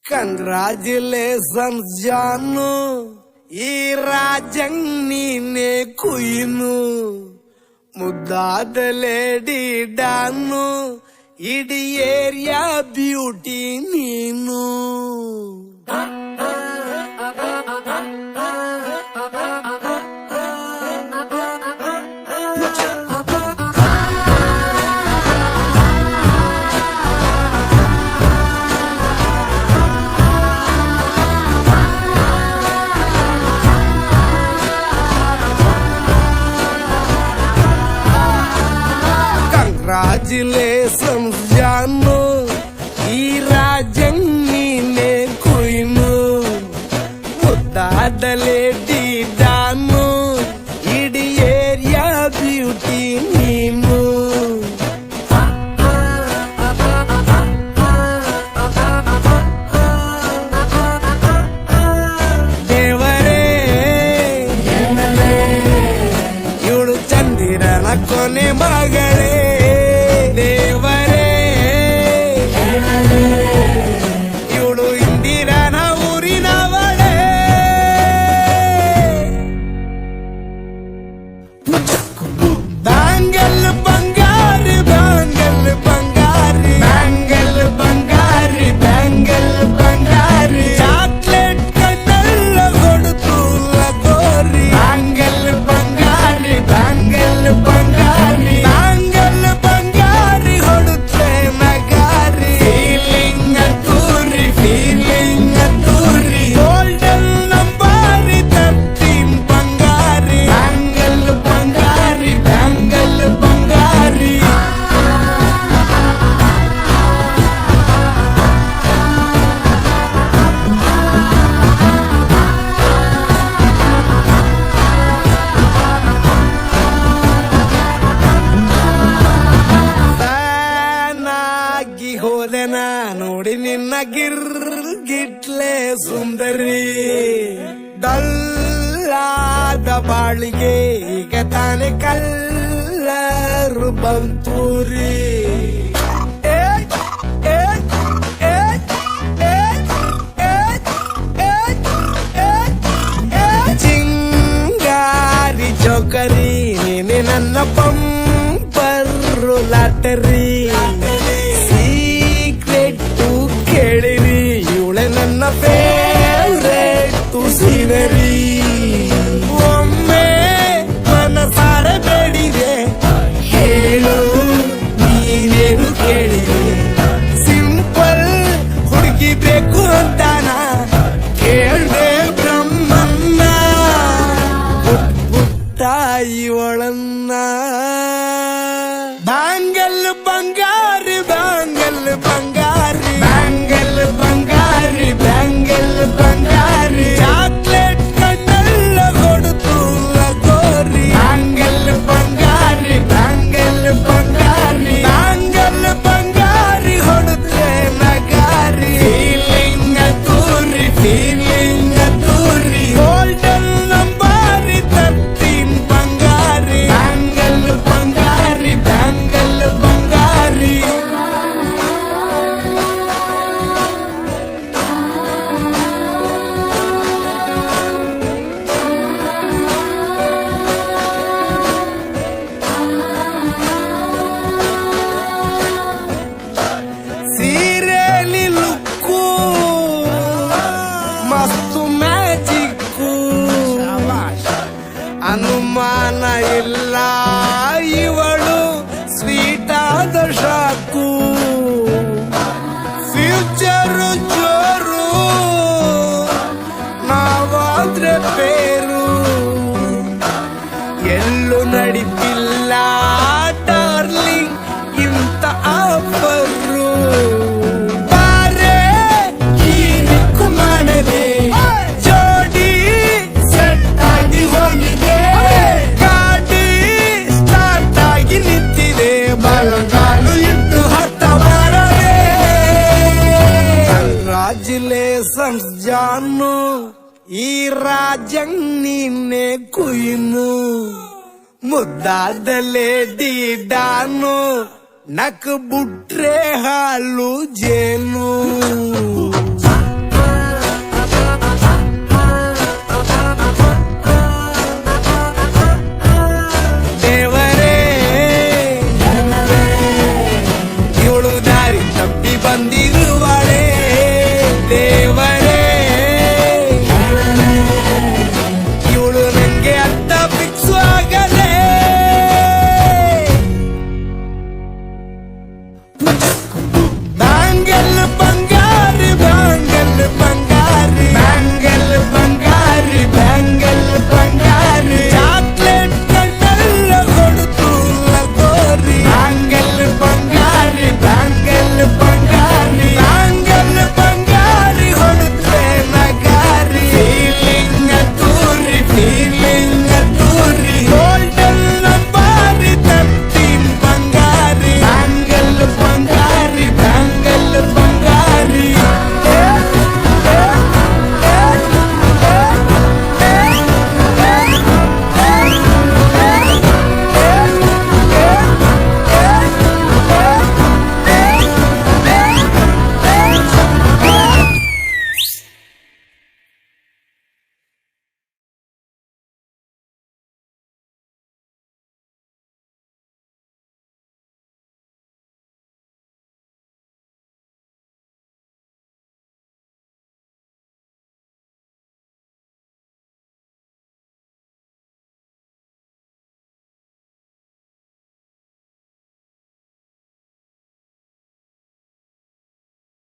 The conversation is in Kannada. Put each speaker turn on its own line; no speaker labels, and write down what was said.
ಕಂಗ್ರಾಚುಲೇಷನ್ಸ್ ಜಾನು, ಈ ರಾಜಂಗ್ ನೀನೆ ಕುಯ್ನು, ಮುದ್ದಾದ ಲೇಡಿ ಡಾನು, ಇಡೀ ಏರಿಯಾ ಬ್ಯೂಟಿ ನೀನು. ಕಂಗ್ರಾಚುಲೇಷನ್ಸ್ ಜಾನು, ಈ ರಾಜಂಗ್ ನೀನೆ ಕುಯ್ನು, ಮುದ್ದಾದ ಲೇಡಿ ಡಾನು, ಇಡೀ ಏರಿಯಾ ಬ್ಯೂಟಿ ನೀನು. ದೇವರೇ ಇವಳು ಚಂದಿರನ ಕೊನೆ ಮಗಳೇ, ದೇವರೇ ಇವಳು ಇಂದಿರನ ಊರಿನವಳೇ. ಬ್ಯಾಂಗಲ್ ಬಂಗಾರಿ ಬ್ಯಾಂಗಲ್ ಬಂಗಾರಿ ಬ್ಯಾಂಗಲ್ ಬಂಗಾರಿ ಬ್ಯಾಂಗಲ್ ಬಂಗಾರಿ, ಚಾಕ್ಲೇಟ್ ಕಣ್ಣೆಲ್ಲ ಕೊಡುತ್ತು ಲಗೋರಿ. ಬ್ಯಾಂಗಲ್ ಬಂಗಾರಿ ಬ್ಯಾಂಗಲ್ ಬಂಗಾರಿ ಬ್ಯಾಂಗಲ್ ಬಂಗಾರಿ ಹೊಡುತ್ತೆ ನಗಾರಿ. ಫೀಲಿಂಗ್ ಅಂತೂರಿ ಫೀಲಿಂಗ್ ಅಂತೂರಿ, ಗೋಲ್ಡನ್ ನಂಬಾರಿ 13 ಬಂಗಾರಿ. ಬ್ಯಾಂಗಲ್ ಬಂಗಾರಿ ಬ್ಯಾಂಗಲ್ ಬಂಗಾರಿ. ನಾನಾಗಿ ಹೋದೆನ ನೋಡಿ ನಿನ್ನ ಗಿರ್ಗಿಟ್ಲೆ ಸುಂದರಿ, ಡಲ್ಲಾದ ಬಾಳಿಗೆ ಈಗ ತಾನೆ ಕಲ್ಲರು ಬಂತೂರಿ. ಚಿಂಗಾರಿ ಜೋಕರಿ ನೀನೆ ನನ್ನ ಬಂಪರು ಲಾಟರಿ, ಸೀಕ್ರೆಟ್ ಕೇಳಿರಿ ಇವಳೆ ನನ್ನ ಫೇವ್ರೇಟ್ ಸೀನರಿ. ಒಮ್ಮೆ ಮನಸಾರೆ ಬೇಡಿದೆ ಹೇಳು ನೀನೇನು ಕೇಳಿದೆ, ಸಿಂಪಲ್ ಹುಡುಗಿ ಬೇಕು ಅಂತಾನ ಕೇಳ್ದೆ ಬ್ರಹ್ಮನ್ನ, ತಾಯಿ ಒಳನ್ನ. ಬ್ಯಾಂಗಲ್ ಬಂಗಾರಿ ಬ್ಯಾಂಗಲ್ ಬಂಗಾರಿ ಬ್ಯಾಂಗಲ್ ಬಂಗಾರಿ ಬ್ಯಾಂಗಲ್ ಬಂಗಾರಿ, ಚಾಕ್ಲೇಟ್ ಕಣ್ಣೆಲ್ಲ ಕೊಡುತ್ತು ಲಗೋರಿ. ಬ್ಯಾಂಗಲ್ ಬಂಗಾರಿ ಬ್ಯಾಂಗಲ್ ಬಂಗಾರಿ ಬ್ಯಾಂಗಲ್ ಬಂಗಾರಿ ಹೊಡುತ್ತೆ ನಗಾರಿ. ಫೀಲಿಂಗ್ ಅಂತೂರಿ ಫೀಲಿಂಗ್ ಅಂತೂರಿ, ಗೋಲ್ಡನ್ ನಂಬಾರಿ 13 ಬಂಗಾರಿ. ಬ್ಯಾಂಗಲ್ ಬಂಗಾರಿ ಬ್ಯಾಂಗಲ್ ಬಂಗಾರಿ. ಸೀರೆಲಿ ಲುಕ್ಕು ಮಸ್ತು ಮ್ಯಾಜಿಕ್ಕು, ಅನುಮಾನ ಇಲ್ಲ ಇವಳು ಸ್ವೀಟ್ ಆದ ಶಾಕು. ಫ್ಯೂಚರು ಜೋರು ನಾವಾದ್ರೆ ಪೇರು, ಎಲ್ಲೂ ನಡೀತಿಲ್ಲ ಡಾರ್ಲಿಂಗ್ ಇಂತ ಆಫರು. ಬಾರೆ ಹೀರಿಕು ಮಾಡದೆ ಜೋಡಿ ಸೆಟ್ ಆಗಿ ಹೋಗಿದೆ, ಗಾಡಿ ಸ್ಟಾರ್ಟ್ ಆಗಿ ನಿಂತಿದೆ, ಬಲಗಾಲು ಇಟ್ಟು ಹತ್ತ ಬಾರದೆ. ಕಂಗ್ರಾಚುಲೇಷನ್ಸ್ ಜಾನು, ಈ ರಾಜಂಗ್ ನೀನೆ ಕುಯ್ನು, ಮುದ್ದಾದ ಲೇಡಿ ಡಾನು, ನಕ್ ಬುಟ್ರೆ ಹಾಲು ಜೇನು.